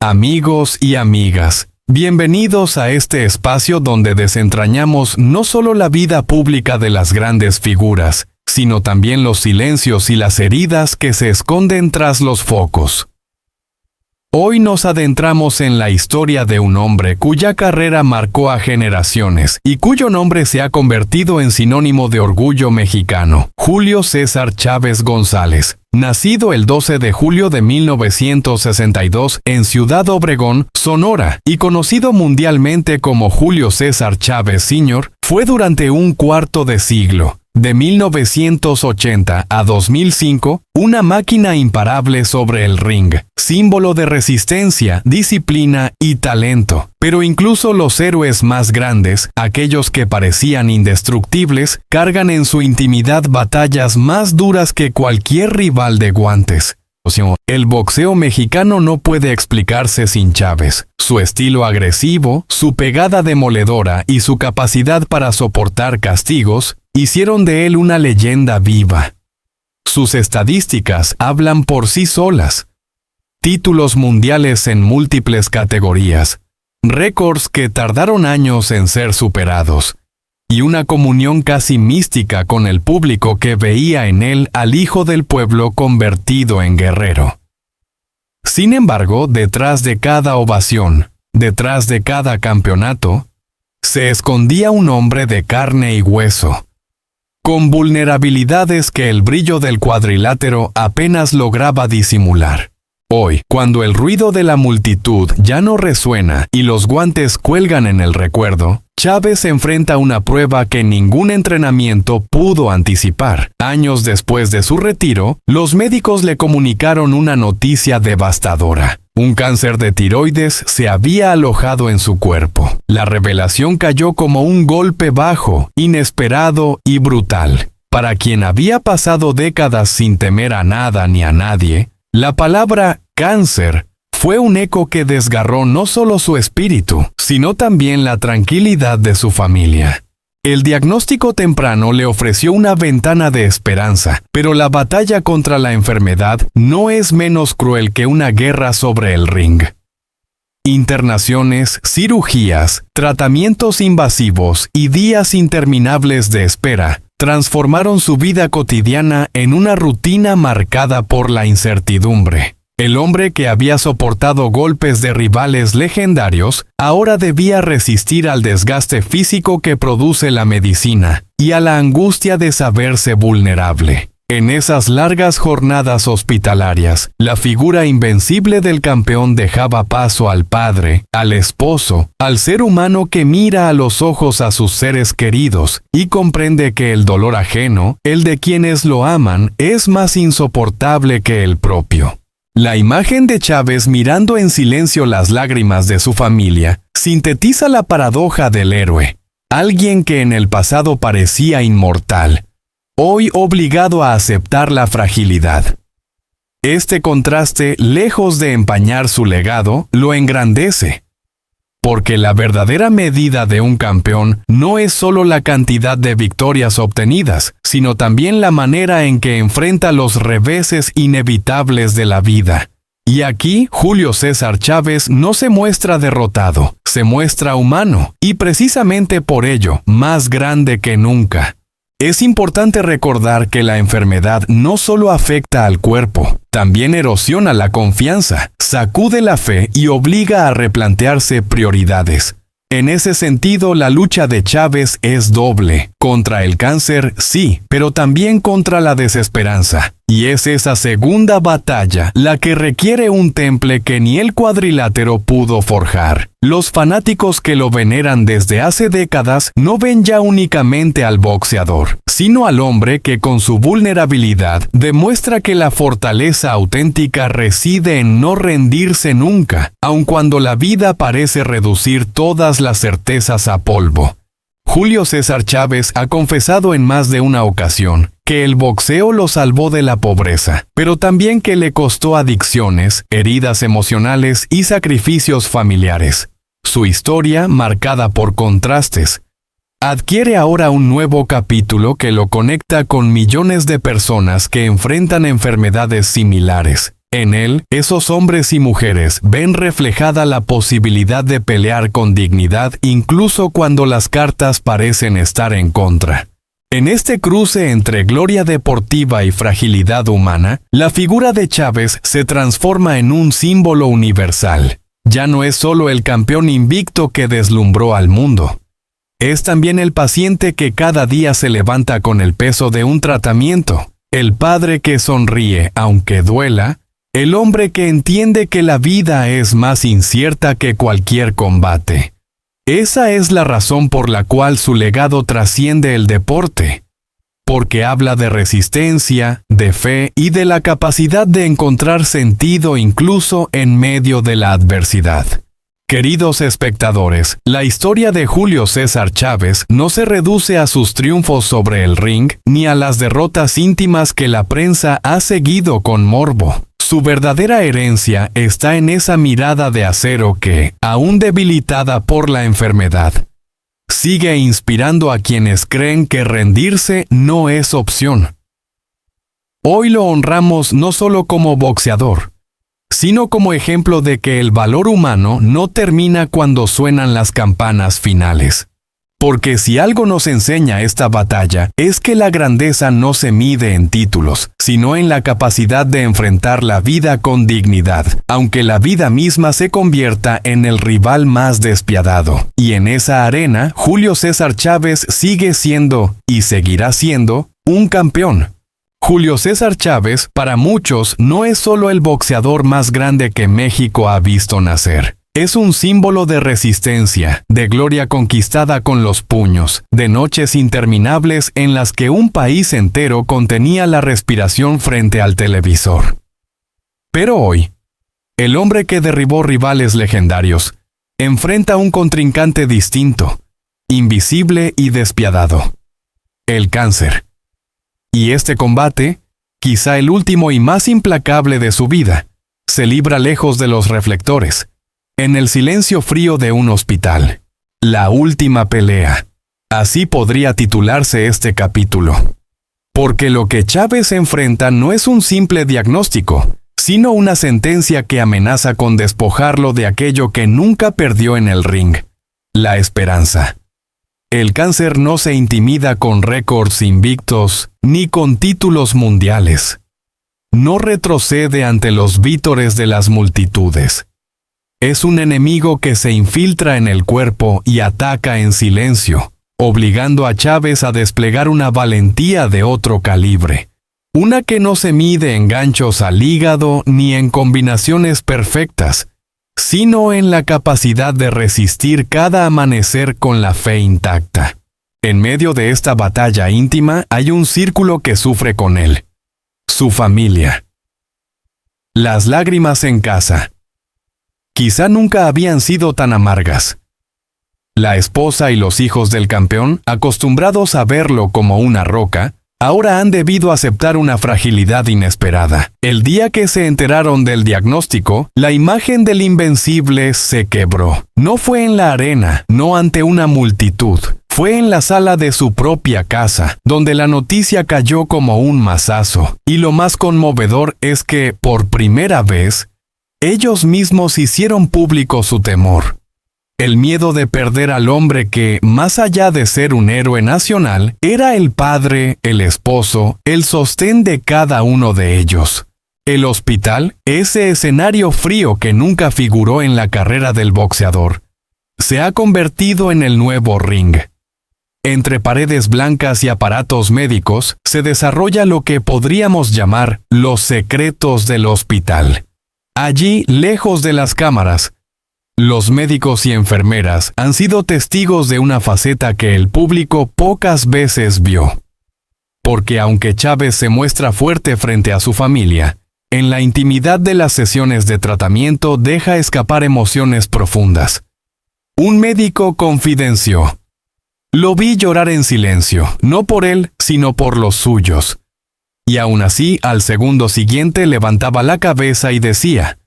Amigos y amigas, bienvenidos a este espacio donde desentrañamos no solo la vida pública de las grandes figuras, sino también los silencios y las heridas que se esconden tras los focos. Hoy nos adentramos en la historia de un hombre cuya carrera marcó a generaciones y cuyo nombre se ha convertido en sinónimo de orgullo mexicano, Julio César Chávez González. Nacido el 12 de julio de 1962 en Ciudad Obregón, Sonora, y conocido mundialmente como Julio César Chávez Sr., fue durante un cuarto de siglo, de 1980 a 2005, una máquina imparable sobre el ring, símbolo de resistencia, disciplina y talento. Pero incluso los héroes más grandes, aquellos que parecían indestructibles, cargan en su intimidad batallas más duras que cualquier rival de guantes. El boxeo mexicano no puede explicarse sin Chávez. Su estilo agresivo, su pegada demoledora y su capacidad para soportar castigos hicieron de él una leyenda viva. Sus estadísticas hablan por sí solas. Títulos mundiales en múltiples categorías, récords que tardaron años en ser superados, y una comunión casi mística con el público que veía en él al hijo del pueblo convertido en guerrero. Sin embargo, detrás de cada ovación, detrás de cada campeonato, se escondía un hombre de carne y hueso, con vulnerabilidades que el brillo del cuadrilátero apenas lograba disimular. Hoy, cuando el ruido de la multitud ya no resuena y los guantes cuelgan en el recuerdo, Chávez enfrenta una prueba que ningún entrenamiento pudo anticipar. Años después de su retiro, los médicos le comunicaron una noticia devastadora. Un cáncer de tiroides se había alojado en su cuerpo. La revelación cayó como un golpe bajo, inesperado y brutal. Para quien había pasado décadas sin temer a nada ni a nadie, la palabra cáncer fue un eco que desgarró no solo su espíritu, sino también la tranquilidad de su familia. El diagnóstico temprano le ofreció una ventana de esperanza, pero la batalla contra la enfermedad no es menos cruel que una guerra sobre el ring. Internaciones, cirugías, tratamientos invasivos y días interminables de espera transformaron su vida cotidiana en una rutina marcada por la incertidumbre. El hombre que había soportado golpes de rivales legendarios ahora debía resistir al desgaste físico que produce la medicina y a la angustia de saberse vulnerable. En esas largas jornadas hospitalarias, la figura invencible del campeón dejaba paso al padre, al esposo, al ser humano que mira a los ojos a sus seres queridos y comprende que el dolor ajeno, el de quienes lo aman, es más insoportable que el propio. La imagen de Chávez mirando en silencio las lágrimas de su familia sintetiza la paradoja del héroe, alguien que en el pasado parecía inmortal, hoy obligado a aceptar la fragilidad. Este contraste, lejos de empañar su legado, lo engrandece. Porque la verdadera medida de un campeón no es solo la cantidad de victorias obtenidas, sino también la manera en que enfrenta los reveses inevitables de la vida. Y aquí, Julio César Chávez no se muestra derrotado, se muestra humano, y precisamente por ello, más grande que nunca. Es importante recordar que la enfermedad no solo afecta al cuerpo, también erosiona la confianza, sacude la fe y obliga a replantearse prioridades. En ese sentido, la lucha de Chávez es doble. Contra el cáncer, sí, pero también contra la desesperanza. Y es esa segunda batalla la que requiere un temple que ni el cuadrilátero pudo forjar. Los fanáticos que lo veneran desde hace décadas no ven ya únicamente al boxeador, sino al hombre que con su vulnerabilidad demuestra que la fortaleza auténtica reside en no rendirse nunca, aun cuando la vida parece reducir todas las certezas a polvo. Julio César Chávez ha confesado en más de una ocasión que el boxeo lo salvó de la pobreza, pero también que le costó adicciones, heridas emocionales y sacrificios familiares. Su historia, marcada por contrastes, adquiere ahora un nuevo capítulo que lo conecta con millones de personas que enfrentan enfermedades similares. En él, esos hombres y mujeres ven reflejada la posibilidad de pelear con dignidad incluso cuando las cartas parecen estar en contra. En este cruce entre gloria deportiva y fragilidad humana, la figura de Chávez se transforma en un símbolo universal. Ya no es solo el campeón invicto que deslumbró al mundo. Es también el paciente que cada día se levanta con el peso de un tratamiento, el padre que sonríe aunque duela, el hombre que entiende que la vida es más incierta que cualquier combate. Esa es la razón por la cual su legado trasciende el deporte, porque habla de resistencia, de fe y de la capacidad de encontrar sentido incluso en medio de la adversidad. Queridos espectadores, la historia de Julio César Chávez no se reduce a sus triunfos sobre el ring ni a las derrotas íntimas que la prensa ha seguido con morbo. Su verdadera herencia está en esa mirada de acero que, aún debilitada por la enfermedad, sigue inspirando a quienes creen que rendirse no es opción. Hoy lo honramos no solo como boxeador, sino como ejemplo de que el valor humano no termina cuando suenan las campanas finales. Porque si algo nos enseña esta batalla, es que la grandeza no se mide en títulos, sino en la capacidad de enfrentar la vida con dignidad, aunque la vida misma se convierta en el rival más despiadado. Y en esa arena, Julio César Chávez sigue siendo, y seguirá siendo, un campeón. Julio César Chávez, para muchos, no es solo el boxeador más grande que México ha visto nacer. Es un símbolo de resistencia, de gloria conquistada con los puños, de noches interminables en las que un país entero contenía la respiración frente al televisor. Pero hoy, el hombre que derribó rivales legendarios, enfrenta a un contrincante distinto, invisible y despiadado: el cáncer. Y este combate, quizá el último y más implacable de su vida, se libra lejos de los reflectores, en el silencio frío de un hospital. La última pelea. Así podría titularse este capítulo. Porque lo que Chávez enfrenta no es un simple diagnóstico, sino una sentencia que amenaza con despojarlo de aquello que nunca perdió en el ring: la esperanza. El cáncer no se intimida con récords invictos ni con títulos mundiales. No retrocede ante los vítores de las multitudes. Es un enemigo que se infiltra en el cuerpo y ataca en silencio, obligando a Chávez a desplegar una valentía de otro calibre. Una que no se mide en ganchos al hígado ni en combinaciones perfectas, sino en la capacidad de resistir cada amanecer con la fe intacta. En medio de esta batalla íntima hay un círculo que sufre con él: su familia. Las lágrimas en casa. Quizá nunca habían sido tan amargas. La esposa y los hijos del campeón, acostumbrados a verlo como una roca, ahora han debido aceptar una fragilidad inesperada. El día que se enteraron del diagnóstico, la imagen del invencible se quebró. No fue en la arena, no ante una multitud. Fue en la sala de su propia casa, donde la noticia cayó como un mazazo. Y lo más conmovedor es que, por primera vez, ellos mismos hicieron público su temor. El miedo de perder al hombre que, más allá de ser un héroe nacional, era el padre, el esposo, el sostén de cada uno de ellos. El hospital, ese escenario frío que nunca figuró en la carrera del boxeador, se ha convertido en el nuevo ring. Entre paredes blancas y aparatos médicos, se desarrolla lo que podríamos llamar los secretos del hospital. Allí, lejos de las cámaras, los médicos y enfermeras han sido testigos de una faceta que el público pocas veces vio. Porque aunque Chávez se muestra fuerte frente a su familia, en la intimidad de las sesiones de tratamiento deja escapar emociones profundas. Un médico confidenció: lo vi llorar en silencio, no por él, sino por los suyos. Y aún así, al segundo siguiente levantaba la cabeza y decía: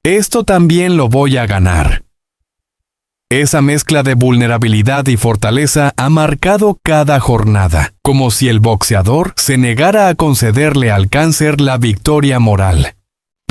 esto también lo voy a ganar. Esa mezcla de vulnerabilidad y fortaleza ha marcado cada jornada, como si el boxeador se negara a concederle al cáncer la victoria moral.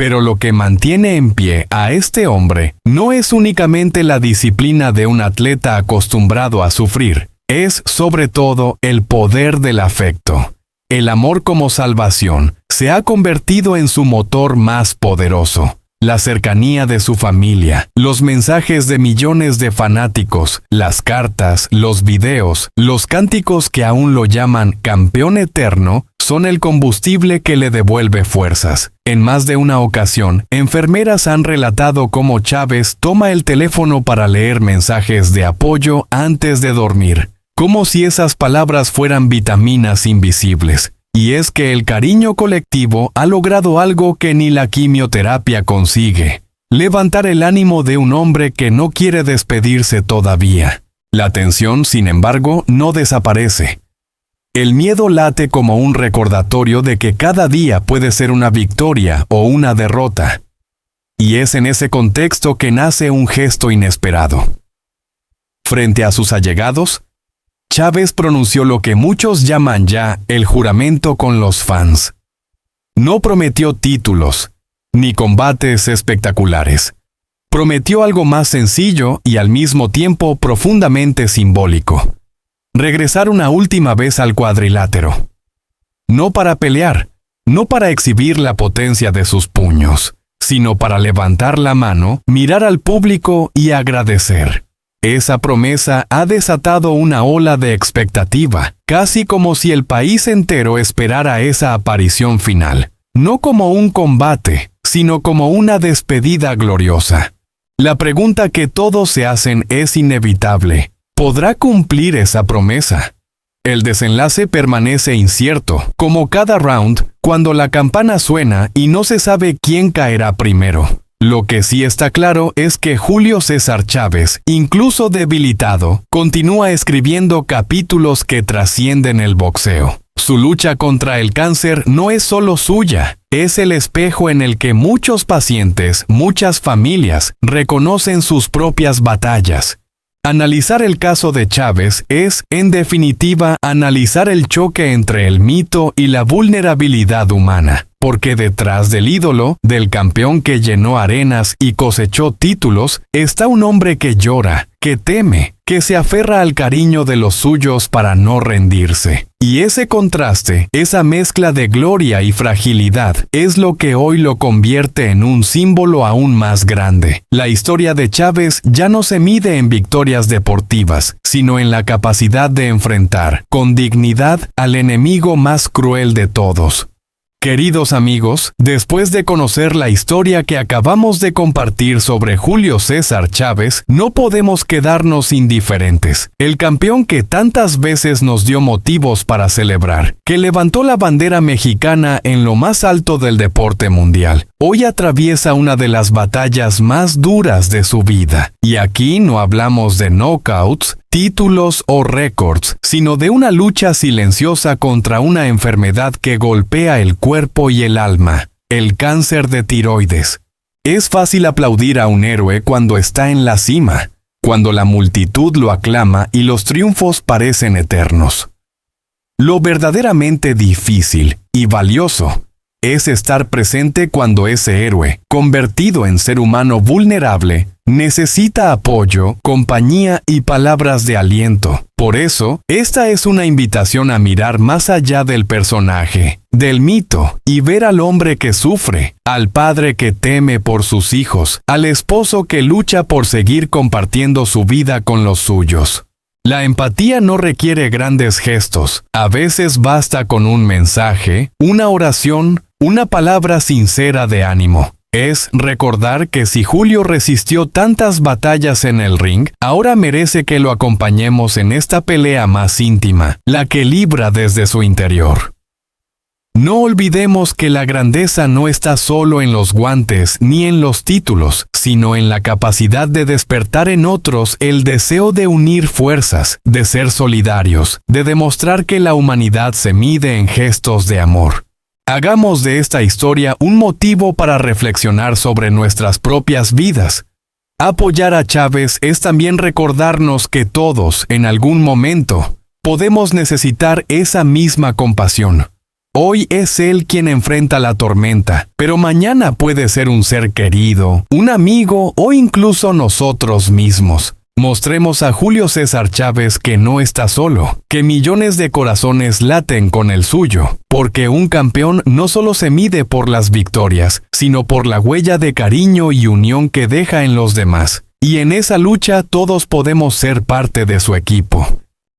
Pero lo que mantiene en pie a este hombre no es únicamente la disciplina de un atleta acostumbrado a sufrir, es sobre todo el poder del afecto. El amor como salvación se ha convertido en su motor más poderoso. La cercanía de su familia, los mensajes de millones de fanáticos, las cartas, los videos, los cánticos que aún lo llaman campeón eterno, son el combustible que le devuelve fuerzas. En más de una ocasión, enfermeras han relatado cómo Chávez toma el teléfono para leer mensajes de apoyo antes de dormir, como si esas palabras fueran vitaminas invisibles. Y es que el cariño colectivo ha logrado algo que ni la quimioterapia consigue: levantar el ánimo de un hombre que no quiere despedirse todavía. La tensión, sin embargo, no desaparece. El miedo late como un recordatorio de que cada día puede ser una victoria o una derrota. Y es en ese contexto que nace un gesto inesperado. Frente a sus allegados, Chávez pronunció lo que muchos llaman ya el juramento con los fans. No prometió títulos, ni combates espectaculares. Prometió algo más sencillo y al mismo tiempo profundamente simbólico: regresar una última vez al cuadrilátero. No para pelear, no para exhibir la potencia de sus puños, sino para levantar la mano, mirar al público y agradecer. Esa promesa ha desatado una ola de expectativa, casi como si el país entero esperara esa aparición final, no como un combate, sino como una despedida gloriosa. La pregunta que todos se hacen es inevitable: ¿podrá cumplir esa promesa? El desenlace permanece incierto, como cada round, cuando la campana suena y no se sabe quién caerá primero. Lo que sí está claro es que Julio César Chávez, incluso debilitado, continúa escribiendo capítulos que trascienden el boxeo. Su lucha contra el cáncer no es solo suya, es el espejo en el que muchos pacientes, muchas familias, reconocen sus propias batallas. Analizar el caso de Chávez es, en definitiva, analizar el choque entre el mito y la vulnerabilidad humana, porque detrás del ídolo, del campeón que llenó arenas y cosechó títulos, está un hombre que llora, que teme, que se aferra al cariño de los suyos para no rendirse. Y ese contraste, esa mezcla de gloria y fragilidad, es lo que hoy lo convierte en un símbolo aún más grande. La historia de Chávez ya no se mide en victorias deportivas, sino en la capacidad de enfrentar, con dignidad, al enemigo más cruel de todos. Queridos amigos, después de conocer la historia que acabamos de compartir sobre Julio César Chávez, no podemos quedarnos indiferentes. El campeón que tantas veces nos dio motivos para celebrar, que levantó la bandera mexicana en lo más alto del deporte mundial, hoy atraviesa una de las batallas más duras de su vida. Y aquí no hablamos de knockouts, títulos o récords, sino de una lucha silenciosa contra una enfermedad que golpea el cuerpo y el alma: el cáncer de tiroides. Es fácil aplaudir a un héroe cuando está en la cima, cuando la multitud lo aclama y los triunfos parecen eternos. Lo verdaderamente difícil y valioso es estar presente cuando ese héroe, convertido en ser humano vulnerable, necesita apoyo, compañía y palabras de aliento. Por eso, esta es una invitación a mirar más allá del personaje, del mito, y ver al hombre que sufre, al padre que teme por sus hijos, al esposo que lucha por seguir compartiendo su vida con los suyos. La empatía no requiere grandes gestos. A veces basta con un mensaje, una oración, una palabra sincera de ánimo. Es recordar que si Julio resistió tantas batallas en el ring, ahora merece que lo acompañemos en esta pelea más íntima, la que libra desde su interior. No olvidemos que la grandeza no está solo en los guantes ni en los títulos, sino en la capacidad de despertar en otros el deseo de unir fuerzas, de ser solidarios, de demostrar que la humanidad se mide en gestos de amor. Hagamos de esta historia un motivo para reflexionar sobre nuestras propias vidas. Apoyar a Chávez es también recordarnos que todos, en algún momento, podemos necesitar esa misma compasión. Hoy es él quien enfrenta la tormenta, pero mañana puede ser un ser querido, un amigo o incluso nosotros mismos. Mostremos a Julio César Chávez que no está solo, que millones de corazones laten con el suyo, porque un campeón no solo se mide por las victorias, sino por la huella de cariño y unión que deja en los demás. Y en esa lucha todos podemos ser parte de su equipo.